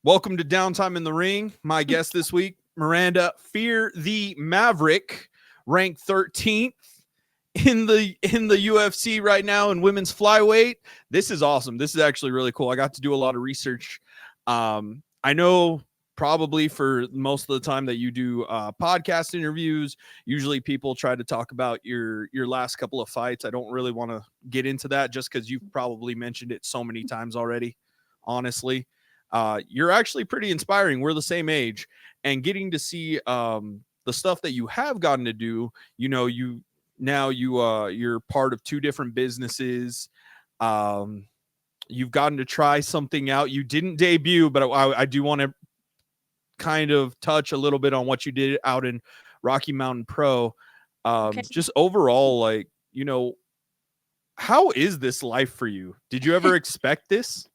Welcome to Downtime in the Ring. My guest this week, Miranda, Fear the Maverick, ranked 13th in the UFC right now in women's flyweight. This is awesome. This is actually really cool. I got to do a lot of research. I know probably for most of the time that you do podcast interviews, usually people try to talk about your last couple of fights. I don't really want to get into that just because you've probably mentioned it so many times already, honestly. You're actually pretty inspiring. We're the same age, and getting to see the stuff that you have gotten to do. You're part of two different businesses. You've gotten to try something out. You didn't debut, but I do want to kind of touch a little bit on what you did out in Rocky Mountain Pro. Okay. Just overall, how is this life for you? Did you ever expect this?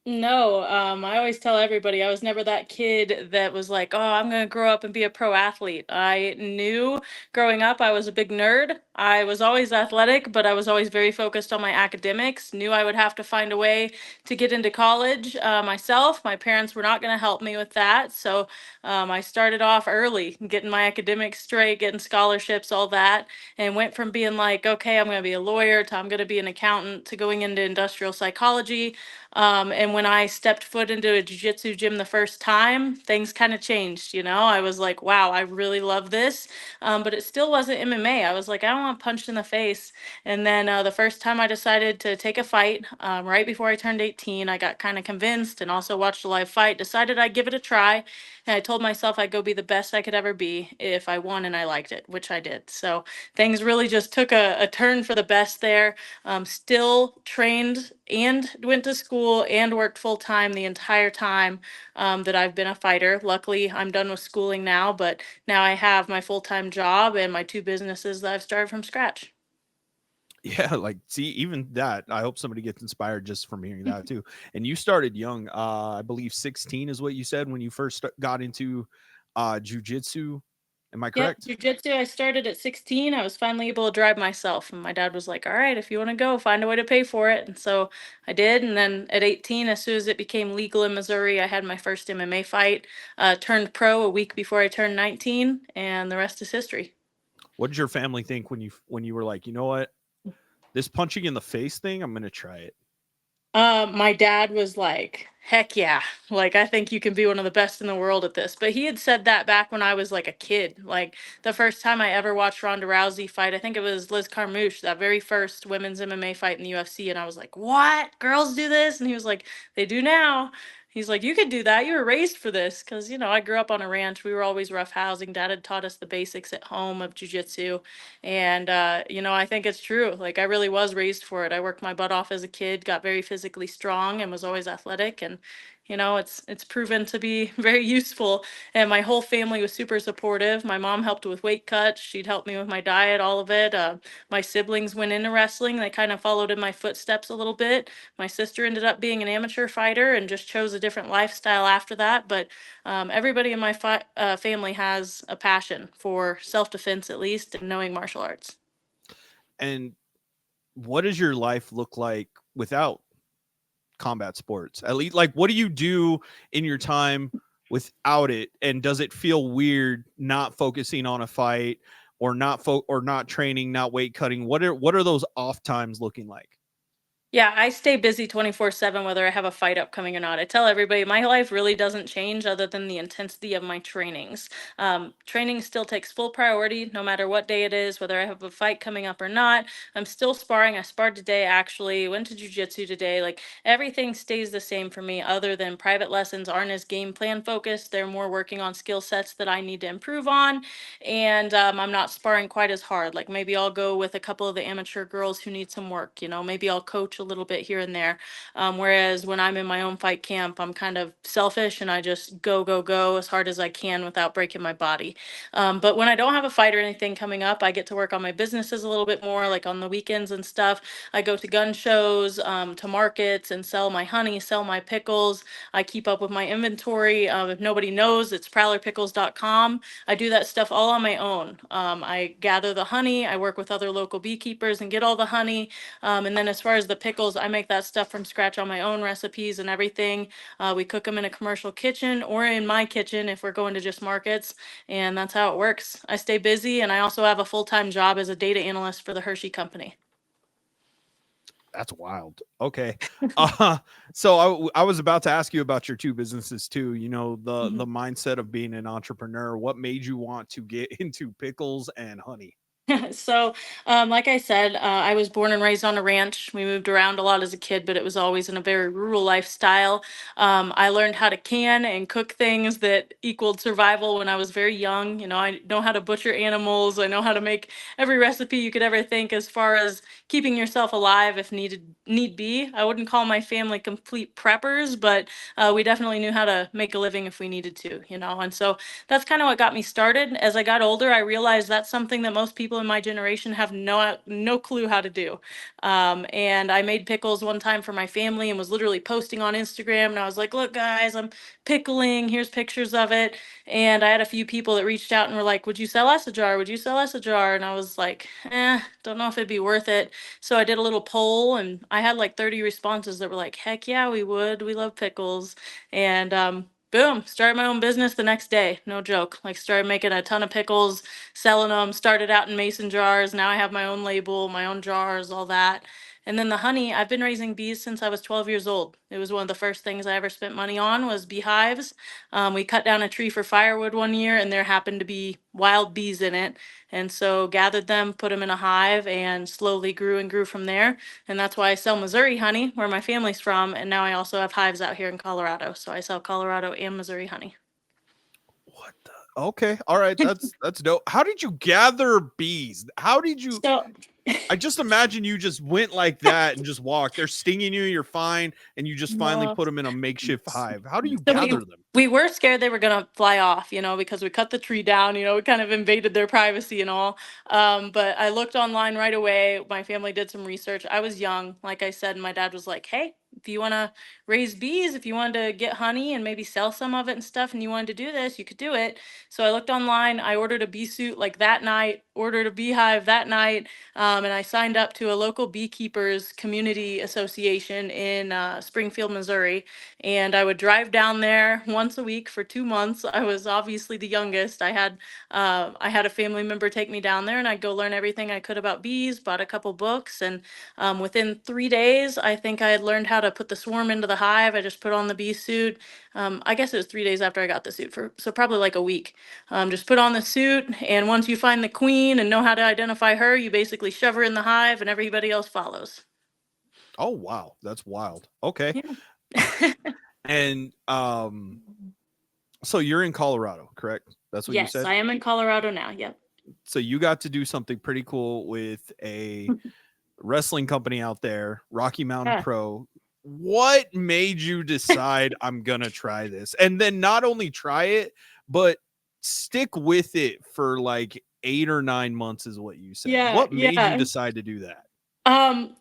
No, I always tell everybody I was never that kid that was like, oh, I'm going to grow up and be a pro athlete. I knew growing up I was a big nerd. I was always athletic, but I was always very focused on my academics. Knew I would have to find a way to get into college myself. My parents were not going to help me with that. So I started off early, getting my academics straight, getting scholarships, all that, and went from being like, okay, I'm going to be a lawyer to I'm going to be an accountant to going into industrial psychology. And when I stepped foot into a jiu-jitsu gym the first time, things kind of changed. I was like, wow, I really love this. But it still wasn't MMA. I was like, I don't want punched in the face. And then the first time I decided to take a fight, right before I turned 18, I got kind of convinced and also watched a live fight, decided I'd give it a try. And I told myself I'd go be the best I could ever be if I won and I liked it, which I did. So things really just took a turn for the best there. Still trained and went to school and worked full time the entire time that I've been a fighter. Luckily, I'm done with schooling now, but now I have my full time job and my two businesses that I've started from scratch. Yeah, see, even that, I hope somebody gets inspired just from hearing that too. And you started young, I believe 16 is what you said when you first got into jujitsu. Am I Yep, correct? jujitsu. I started at 16. I was finally able to drive myself, and my dad was like, "All right, if you want to go, find a way to pay for it." And so I did. And then at 18, as soon as it became legal in Missouri, I had my first MMA fight. Turned pro a week before I turned 19, and the rest is history. What did your family think when you were like, you know what, this punching in the face thing, I'm gonna try it? My dad was like, heck yeah. Like, I think you can be one of the best in the world at this. But he had said that back when I was like a kid. Like, the first time I ever watched Ronda Rousey fight, I think it was Liz Carmouche, that very first women's MMA fight in the UFC. And I was like, what? Girls do this? And he was like, they do now. He's like, you could do that. You were raised for this. Because, I grew up on a ranch. We were always rough housing. Dad had taught us the basics at home of jujitsu. And, I think it's true. Like, I really was raised for it. I worked my butt off as a kid, got very physically strong, and was always athletic. And, it's proven to be very useful. And my whole family was super supportive. My mom helped with weight cuts. She'd help me with my diet, all of it. My siblings went into wrestling. They kind of followed in my footsteps a little bit. My sister ended up being an amateur fighter and just chose a different lifestyle after that. But everybody in my family has a passion for self-defense, at least, and knowing martial arts. And what does your life look like without combat sports? At least, what do you do in your time without it? And does it feel weird not focusing on a fight, or not training, not weight cutting? What are those off times looking like? Yeah, I stay busy 24/7 whether I have a fight upcoming or not. I tell everybody my life really doesn't change other than the intensity of my trainings. Training still takes full priority no matter what day it is, whether I have a fight coming up or not. I'm still sparring. I sparred today actually, went to jujitsu today. Like, everything stays the same for me other than private lessons aren't as game plan focused. They're more working on skill sets that I need to improve on. And I'm not sparring quite as hard. Like, maybe I'll go with a couple of the amateur girls who need some work. Maybe I'll coach a little bit here and there. Whereas when I'm in my own fight camp, I'm kind of selfish and I just go, go, go as hard as I can without breaking my body. But when I don't have a fight or anything coming up, I get to work on my businesses a little bit more, like on the weekends and stuff. I go to gun shows, to markets, and sell my honey, sell my pickles. I keep up with my inventory. If nobody knows, it's prowlerpickles.com. I do that stuff all on my own. I gather the honey, I work with other local beekeepers and get all the honey. And then as far as the pickles, I make that stuff from scratch on my own recipes and everything. We cook them in a commercial kitchen or in my kitchen if we're going to just markets, and that's how it works. I stay busy, and I also have a full-time job as a data analyst for the Hershey company. That's wild. Okay. Uh, so I was about to ask you about your two businesses too. You know, the mindset of being an entrepreneur. What made you want to get into pickles and honey? So, like I said, I was born and raised on a ranch. We moved around a lot as a kid, but it was always in a very rural lifestyle. I learned how to can and cook things that equaled survival when I was very young. You know, I know how to butcher animals. I know how to make every recipe you could ever think as far as keeping yourself alive if need be. I wouldn't call my family complete preppers, but we definitely knew how to make a living if we needed to, you know. And so that's kind of what got me started. As I got older, I realized that's something that most people in my generation have no clue how to do. And I made pickles one time for my family and was literally posting on Instagram. And I was like, "Look, guys, I'm pickling. Here's pictures of it." And I had a few people that reached out and were like, "Would you sell us a jar? Would you sell us a jar?" And I was like, don't know if it'd be worth it. So I did a little poll, and I had like 30 responses that were like, "Heck yeah, we would. We love pickles." And boom, started my own business the next day. No joke. Like, started making a ton of pickles, selling them, started out in mason jars. Now I have my own label, my own jars, all that. And then the honey, I've been raising bees since I was 12 years old. It was one of the first things I ever spent money on was beehives. We cut down a tree for firewood one year, and there happened to be wild bees in it. And so gathered them, put them in a hive, and slowly grew and grew from there. And that's why I sell Missouri honey, where my family's from. And now I also have hives out here in Colorado. So I sell Colorado and Missouri honey. What the? Okay. All right. That's dope. How did you gather bees? How did you? So I just imagine you just went like that and just walked. They're stinging you. You're fine, and you just finally no. put them in a makeshift hive. How do you So gather them? we were scared they were gonna fly off, you know, because we cut the tree down, you know, we kind of invaded their privacy and all. But I looked online right away. My family did some research. I was young, like I said, and my dad was like, "Hey, if you want to raise bees, if you wanted to get honey and maybe sell some of it and stuff, and you wanted to do this, you could do it." So I looked online. I ordered a bee suit like that night, ordered a beehive that night, and I signed up to a local beekeepers community association in Springfield, Missouri. And I would drive down there once a week for 2 months. I was obviously the youngest. I had a family member take me down there, and I'd go learn everything I could about bees. Bought a couple books, and within 3 days, I think I had learned how to put the swarm into the hive. I just put on the bee suit. I guess it was 3 days after I got the suit, so probably like a week. Just put on the suit, and once you find the queen and know how to identify her, you basically shove her in the hive, and everybody else follows. Oh wow, that's wild. Okay. Yeah. And so you're in Colorado, correct? That's what you Yes, said? I am in Colorado now. Yep. So you got to do something pretty cool with a wrestling company out there, Rocky Mountain Yeah. Pro. What made you decide I'm going to try this? And then not only try it, but stick with it for like 8 or 9 months is what you said. Yeah, What made you yeah. decide to do that?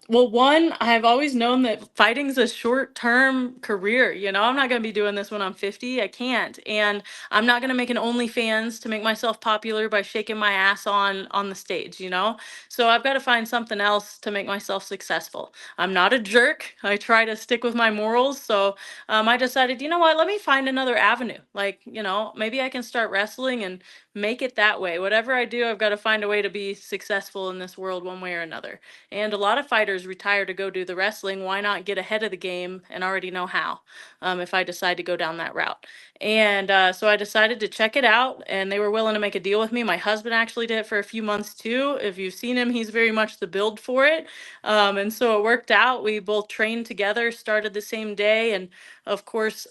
Well, one, I've always known that fighting's a short-term career. You know, I'm not going to be doing this when I'm 50. I can't. And I'm not going to make an OnlyFans to make myself popular by shaking my ass on the stage, you know? So I've got to find something else to make myself successful. I'm not a jerk. I try to stick with my morals. So I decided, you know what? Let me find another avenue. Like, you know, maybe I can start wrestling and make it that way. Whatever I do, I've got to find a way to be successful in this world one way or another. And a lot of fighters retire to go do the wrestling. Why not get ahead of the game and already know how, if I decide to go down that route? And so I decided to check it out, and they were willing to make a deal with me. My husband actually did it for a few months too. If you've seen him, he's very much the build for it. And so it worked out. We both trained together, started the same day. And of course,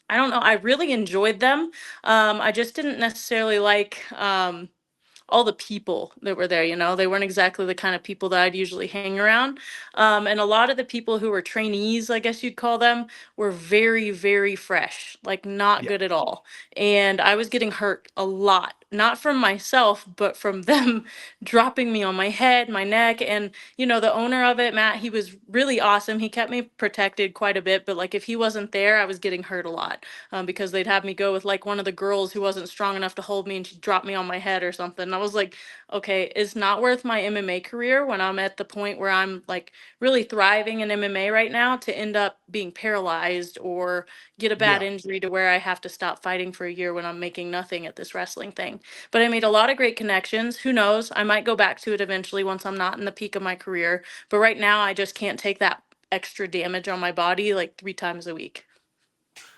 I don't know, I really enjoyed them. I just didn't necessarily like all the people that were there. You know, they weren't exactly the kind of people that I'd usually hang around. And a lot of the people who were trainees, I guess you'd call them, were very, very fresh, like not Yeah. good at all. And I was getting hurt a lot not from myself, but from them dropping me on my head, my neck. And, the owner of it, Matt, he was really awesome. He kept me protected quite a bit, but like if he wasn't there, I was getting hurt a lot, because they'd have me go with like one of the girls who wasn't strong enough to hold me and she dropped me on my head or something. And I was like, okay, it's not worth my MMA career when I'm at the point where I'm like really thriving in MMA right now to end up being paralyzed or get a bad Yeah. injury to where I have to stop fighting for a year when I'm making nothing at this wrestling thing. But I made a lot of great connections. Who knows? I might go back to it eventually once I'm not in the peak of my career. But right now, I just can't take that extra damage on my body like 3 times a week.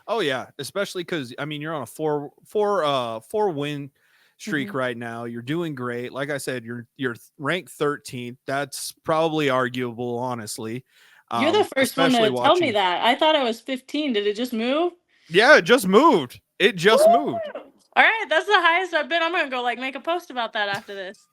Oh yeah, especially because I mean you're on a four win streak Mhm. right now. You're doing great. Like I said, you're ranked 13th. That's probably arguable, honestly. You're the first one Especially to tell me watching. that. I thought I was 15. Did it just move? Yeah, it just moved. It Woo! just moved. All right, that's the highest I've been. I'm gonna go like make a post about that after this.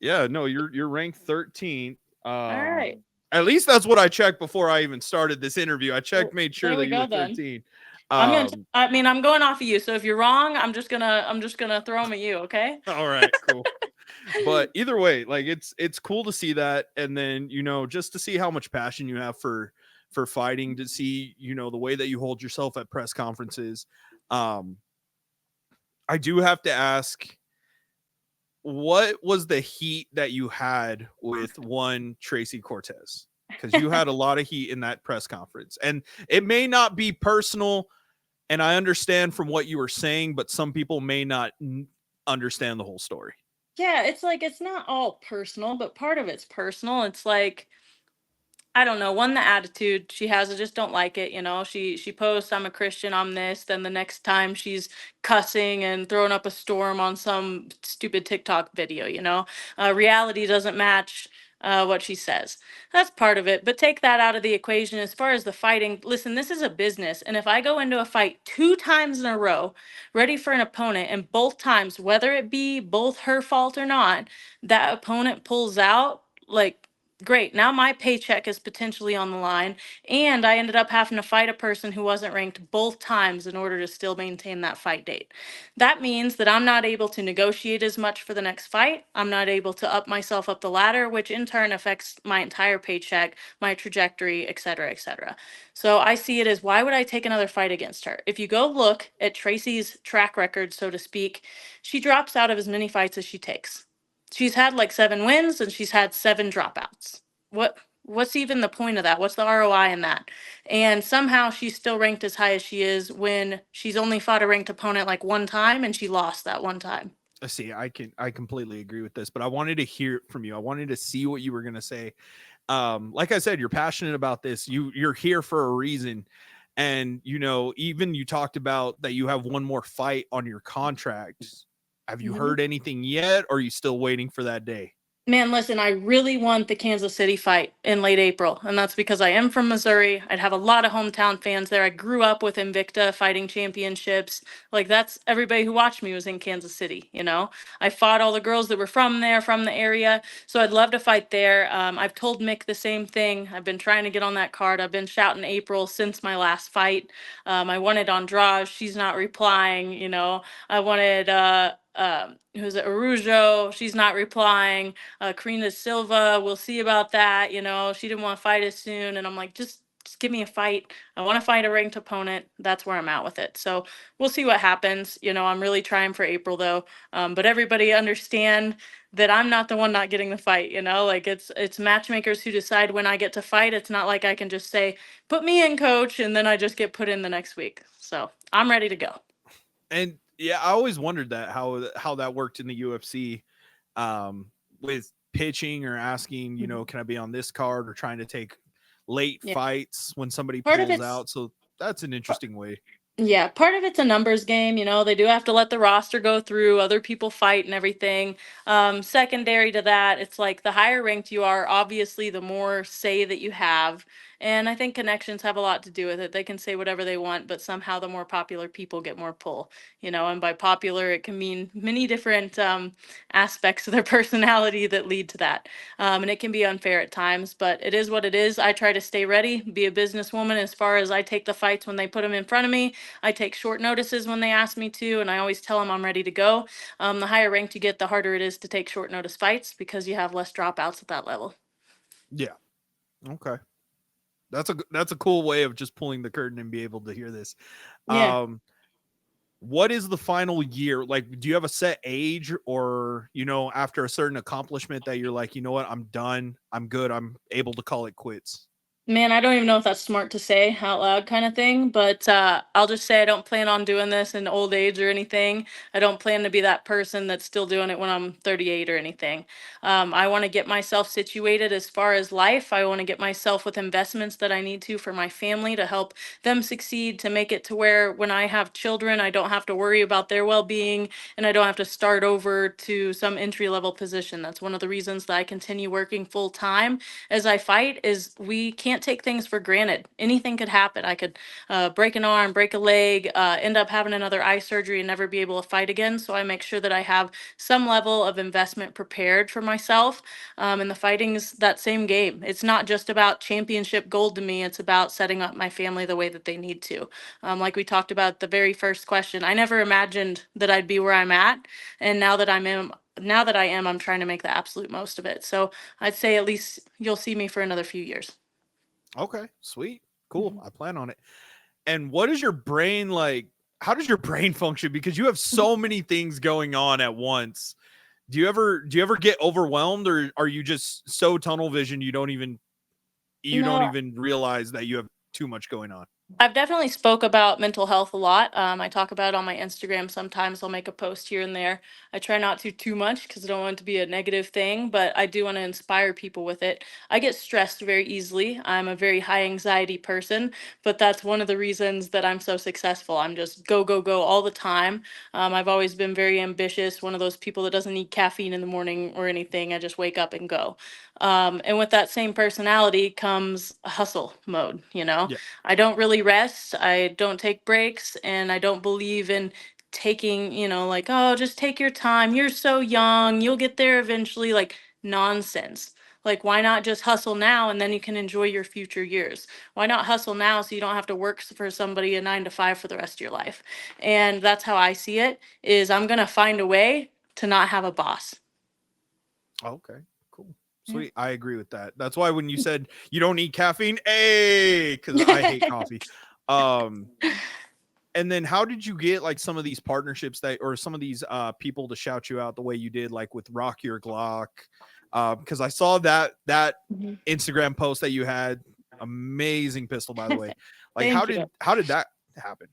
Yeah, no, you're ranked 13th. All right. At least that's what I checked before I even started this interview. I checked, Well, made sure there that we you were go then. 13. I mean, I'm going off of you. So if you're wrong, I'm just gonna throw them at you. Okay. All right, cool. But either way, like it's cool to see that, and then just to see how much passion you have for fighting, to see the way that you hold yourself at press conferences. um I do have to ask, what was the heat that you had with one Tracy Cortez? Because you had a lot of heat in that press conference, and it may not be personal, and I understand from what you were saying, but some people may not understand the whole story. Yeah, it's like it's not all personal, but part of it's personal. It's like I don't know, one, the attitude she has, I just don't like it. She posts, I'm a Christian, I'm this, then the next time she's cussing and throwing up a storm on some stupid TikTok video. Reality doesn't match what she says. That's part of it. But take that out of the equation as far as the fighting. Listen, this is a business. And if I go into a fight 2 times in a row, ready for an opponent, and both times, whether it be both her fault or not, that opponent pulls out, like, great. Now my paycheck is potentially on the line. And I ended up having to fight a person who wasn't ranked both times in order to still maintain that fight date. That means that I'm not able to negotiate as much for the next fight. I'm not able to up myself up the ladder, which in turn affects my entire paycheck, my trajectory, et cetera, et cetera. So I see it as, why would I take another fight against her? If you go look at Tracy's track record, so to speak, she drops out of as many fights as she takes. She's had like 7 wins and she's had 7 dropouts. What's even the point of that? What's the ROI in that? And somehow she's still ranked as high as she is when she's only fought a ranked opponent like 1 time and she lost that 1 time. I see. I completely agree with this, but I wanted to hear it from you. I wanted to see what you were going to say. Like I said, you're passionate about this. You're here for a reason. And even you talked about that you have one more fight on your contract. Have you Mhm. heard anything yet, or are you still waiting for that day? Man, listen, I really want the Kansas City fight in late April, and that's because I am from Missouri. I'd have a lot of hometown fans there. I grew up with Invicta fighting championships. Like, that's everybody who watched me was in Kansas City. I fought all the girls that were from there, from the area. So I'd love to fight there. I've told Mick the same thing. I've been trying to get on that card. I've been shouting April since my last fight. I wanted Andrade. She's not replying. I wanted who's it, Arujo. She's not replying. Karina Silva, we'll see about that. She didn't want to fight as soon. And I'm like, just give me a fight. I want to fight a ranked opponent. That's where I'm at with it. So we'll see what happens. I'm really trying for April though. But everybody understand that I'm not the one not getting the fight. Like it's matchmakers who decide when I get to fight. It's not like I can just say, put me in, coach, and then I just get put in the next week. So I'm ready to go. And yeah, I always wondered that how that worked in the UFC, with pitching or asking, Mhm. can I be on this card, or trying to take late Yeah. fights when somebody Part of pulls it's out. So that's an interesting way. Yeah, part of it's a numbers game. They do have to let the roster go through, other people fight and everything. Secondary to that, it's like the higher ranked you are, obviously, the more say that you have. And I think connections have a lot to do with it. They can say whatever they want, but somehow the more popular people get more pull. And by popular, it can mean many different aspects of their personality that lead to that. And it can be unfair at times, but it is what it is. I try to stay ready, be a businesswoman as far as I take the fights when they put them in front of me. I take short notices when they ask me to, and I always tell them I'm ready to go. The higher ranked you get, the harder it is to take short notice fights because you have less dropouts at that level. Yeah. Okay. That's a cool way of just pulling the curtain and be able to hear this. Yeah. What is the final year? Like, do you have a set age, or, after a certain accomplishment that you're like, you know what, I'm done, I'm good, I'm able to call it quits? Man, I don't even know if that's smart to say out loud kind of thing, but I'll just say I don't plan on doing this in old age or anything. I don't plan to be that person that's still doing it when I'm 38 or anything. I want to get myself situated as far as life. I want to get myself with investments that I need to for my family to help them succeed, to make it to where when I have children, I don't have to worry about their well-being and I don't have to start over to some entry level position. That's one of the reasons that I continue working full time as I fight is we can't take things for granted. Anything could happen. I could break an arm, break a leg, end up having another eye surgery and never be able to fight again. So I make sure that I have some level of investment prepared for myself. And the fighting's that same game. It's not just about championship gold to me. It's about setting up my family the way that they need to. Like we talked about the very first question, I never imagined that I'd be where I'm at. And now that I am, I'm trying to make the absolute most of it. So I'd say at least you'll see me for another few years. Okay, sweet, cool. Mhm. I plan on it. And what is your brain like? How does your brain function? Because you have so many things going on at once. Do you ever get overwhelmed, or are you just so tunnel vision you don't No, even realize that you have too much going on? I've definitely spoke about mental health a lot. I talk about it on my Instagram. Sometimes I'll make a post here and there. I try not to too much because I don't want it to be a negative thing, but I do want to inspire people with it. I get stressed very easily. I'm a very high anxiety person, but that's one of the reasons that I'm so successful. I'm just go, go, go all the time. I've always been very ambitious, one of those people that doesn't need caffeine in the morning or anything. I just wake up and go. And with that same personality comes hustle mode, you know? Yeah. I don't really rest. I don't take breaks, and I don't believe in taking, like, oh, just take your time. You're so young. You'll get there eventually. Like, nonsense. Like, why not just hustle now and then you can enjoy your future years? Why not hustle now so you don't have to work for somebody a 9 to 5 for the rest of your life? And that's how I see it is I'm going to find a way to not have a boss. Okay, cool. Yeah. Sweet. I agree with that. That's why when you said you don't need caffeine, because I hate coffee. Um, and then how did you get like some of these partnerships that, or some of these people to shout you out the way you did, like with Rock Your Glock? Because I saw that Mhm. Instagram post that you had. Amazing pistol, by the way. Like, how Thank you. did how did that happen?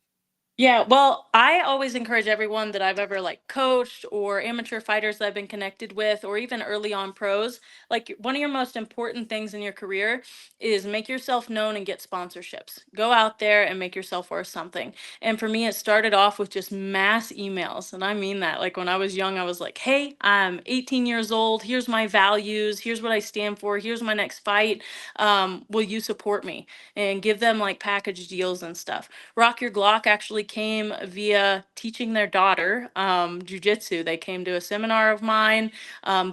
Yeah, well, I always encourage everyone that I've ever like coached or amateur fighters that I've been connected with or even early on pros, like one of your most important things in your career is make yourself known and get sponsorships. Go out there and make yourself worth something. And for me it started off with just mass emails, and I mean that. Like when I was young, I was like, "Hey, I'm 18 years old. Here's my values. Here's what I stand for. Here's my next fight. Will you support me?" And give them like package deals and stuff. Rock Your Glock actually came via teaching their daughter jujitsu. They came to a seminar of mine.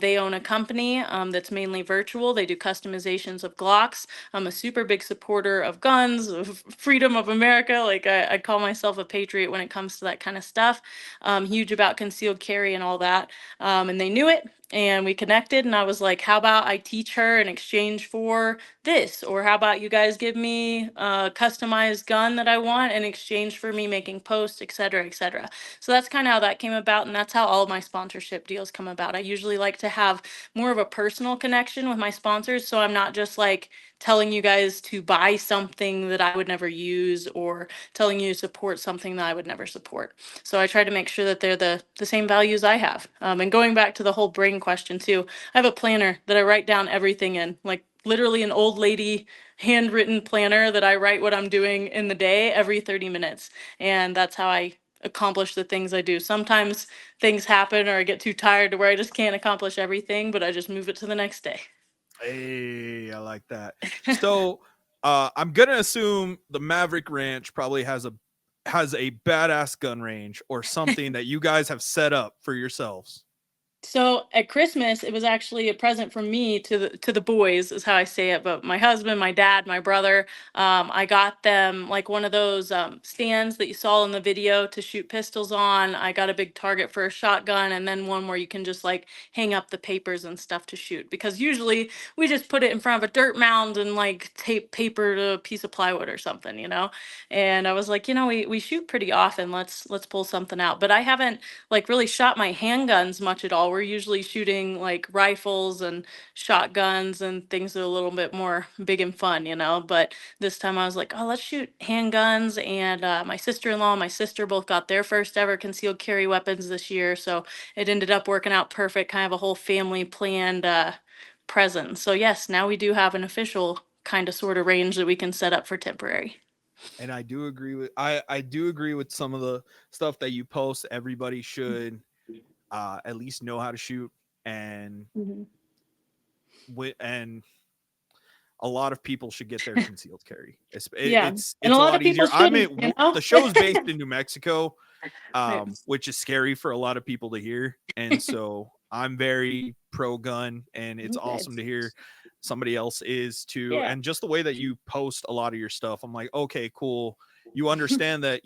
They own a company that's mainly virtual. They do customizations of Glocks. I'm a super big supporter of guns, of freedom of America. Like I call myself a patriot when it comes to that kind of stuff. Huge about concealed carry and all that. And they knew it. And we connected, and I was like, how about I teach her in exchange for this? Or how about you guys give me a customized gun that I want in exchange for me making posts, et cetera, et cetera. So that's kind of how that came about. And that's how all of my sponsorship deals come about. I usually like to have more of a personal connection with my sponsors. So I'm not just like telling you guys to buy something that I would never use or telling you to support something that I would never support. So I try to make sure that they're the same values I have. And going back to the whole brain question too, I have a planner that I write down everything in, like literally an old lady handwritten planner that I write what I'm doing in the day every 30 minutes. And that's how I accomplish the things I do. Sometimes things happen or I get too tired to where I just can't accomplish everything, but I just move it to the next day. Hey, I like that. So, I'm gonna assume the Maverick Ranch probably has a badass gun range or something that you guys have set up for yourselves. So at Christmas, it was actually a present from me to the boys, is how I say it. But my husband, my dad, my brother, I got them like one of those stands that you saw in the video to shoot pistols on. I got a big target for a shotgun, and then one where you can just like hang up the papers and stuff to shoot. Because usually we just put it in front of a dirt mound and like tape paper to a piece of plywood or something, you know. And I was like, you know, we shoot pretty often. Let's pull something out. But I haven't like really shot my handguns much at all. We're usually shooting like rifles and shotguns and things that are a little bit more big and fun, you know. But this time I was like, oh, let's shoot handguns. And my sister-in-law and my sister both got their first ever concealed carry weapons this year. So it ended up working out perfect, kind of a whole family planned present. So yes, now we do have an official kind of sort of range that we can set up for temporary. And I do agree with some of the stuff that you post. Everybody should at least know how to shoot, and Mhm. and a lot of people should get their concealed carry. Yeah. And It's a a lot of lot people easier. I'm shouldn't, you in know? the show's based in New Mexico, Right. which is scary for a lot of people to hear. And so I'm very pro gun, and it's Okay. awesome to hear somebody else is too. Yeah. And just the way that you post a lot of your stuff, I'm like, okay, cool. You understand that,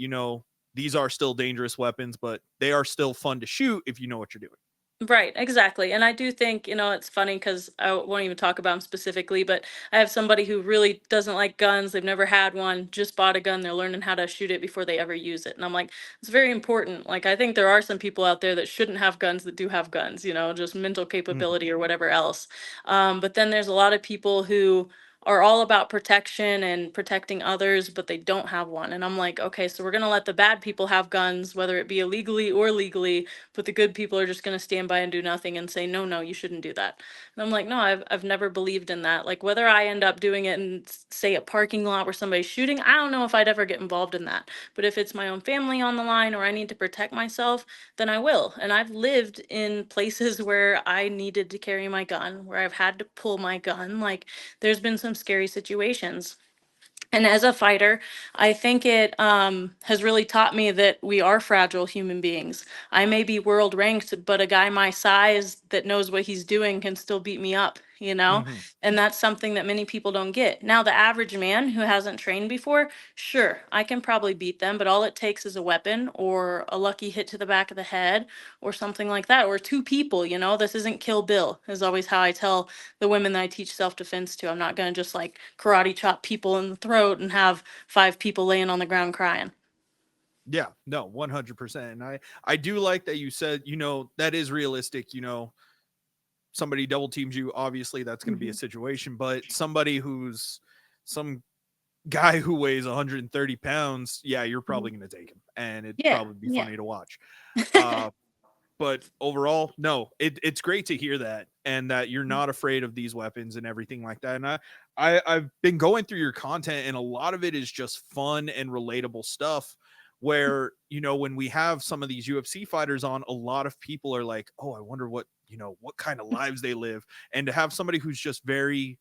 these are still dangerous weapons, but they are still fun to shoot if you know what you're doing. Right, exactly. And I do think, you know, it's funny because I won't even talk about them specifically, but I have somebody who really doesn't like guns. They've never had one, just bought a gun. They're learning how to shoot it before they ever use it. And I'm like, it's very important. Like, I think there are some people out there that shouldn't have guns that do have guns, you know, just mental Mhm. capability or whatever else. But then there's a lot of people who are all about protection and protecting others, but they don't have one. And I'm like, okay, so we're going to let the bad people have guns, whether it be illegally or legally, but the good people are just going to stand by and do nothing and say no, no, you shouldn't do that. And I'm like, no, I've never believed in that. Like whether I end up doing it in say a parking lot where somebody's shooting, I don't know if I'd ever get involved in that. But if it's my own family on the line or I need to protect myself, then I will. And I've lived in places where I needed to carry my gun, where I've had to pull my gun. Like there's been some scary situations. And as a fighter, I think it has really taught me that we are fragile human beings. I may be world ranked, but a guy my size that knows what he's doing can still beat me up, you know? Mhm. And that's something that many people don't get. Now, the average man who hasn't trained before, sure, I can probably beat them, but all it takes is a weapon or a lucky hit to the back of the head or something like that, or two people, you know? This isn't Kill Bill, is always how I tell the women that I teach self defense to. I'm not going to just like karate chop people in the throat and have five people laying on the ground crying. Yeah, no, 100%. And I do like that you said, that is realistic, somebody double teams you, obviously that's going to be a Mhm. situation, but somebody who's some guy who weighs 130 pounds, yeah, you're Mhm. probably going to take him, and it'd Yeah, probably be yeah. funny to watch. Uh but overall, no, it's great to hear that, and that you're not afraid of these weapons and everything like that. And I've been going through your content, and a lot of it is just fun and relatable stuff, where when we have some of these UFC fighters on, a lot of people are like, oh, I wonder what kind of lives they live. And to have somebody who's just very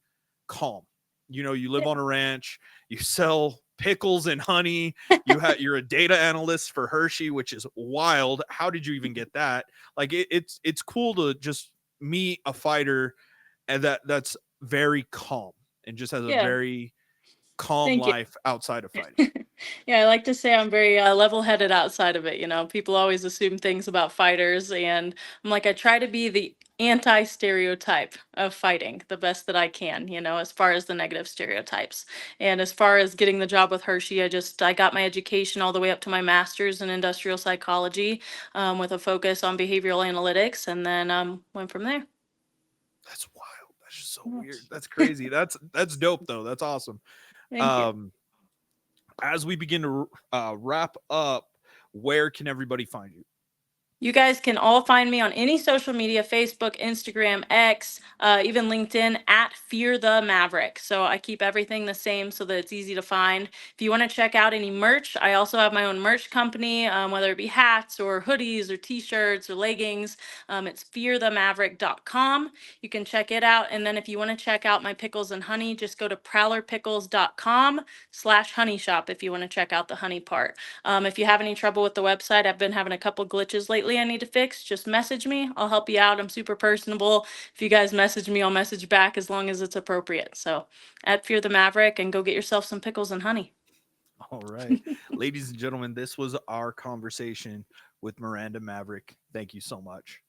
calm, you live on a ranch, you sell pickles and honey, you're a data analyst for Hershey, which is wild. How did you even get that? Like it's cool to just meet a fighter, and that's very calm and just has a Yeah, very calm thank you. life outside of fighting. Yeah, I like to say I'm very level-headed outside of it. You know, people always assume things about fighters, and I'm like, I try to be the anti-stereotype of fighting the best that I can. You know, as far as the negative stereotypes, and as far as getting the job with Hershey, I got my education all the way up to my master's in industrial psychology, with a focus on behavioral analytics, and then went from there. That's wild. That's just so weird. Yes. That's crazy. That's dope though. That's awesome. Thank you. Um, as we begin to wrap up, where can everybody find you? You guys can all find me on any social media: Facebook, Instagram, X, even LinkedIn at Fear the Maverick. So I keep everything the same so that it's easy to find. If you want to check out any merch, I also have my own merch company, whether it be hats or hoodies or t shirts or leggings. It's fearthemaverick.com. You can check it out. And then if you want to check out my pickles and honey, just go to prowlerpickles.com/honey shop if you want to check out the honey part. If you have any trouble with the website, I've been having a couple glitches lately. immediately I need to fix, just message me. I'll help you out. I'm super personable. If you guys message me, I'll message back as long as it's appropriate. So at Fear the Maverick, and go get yourself some pickles and honey. All right. Ladies and gentlemen, this was our conversation with Miranda Maverick. Thank you so much.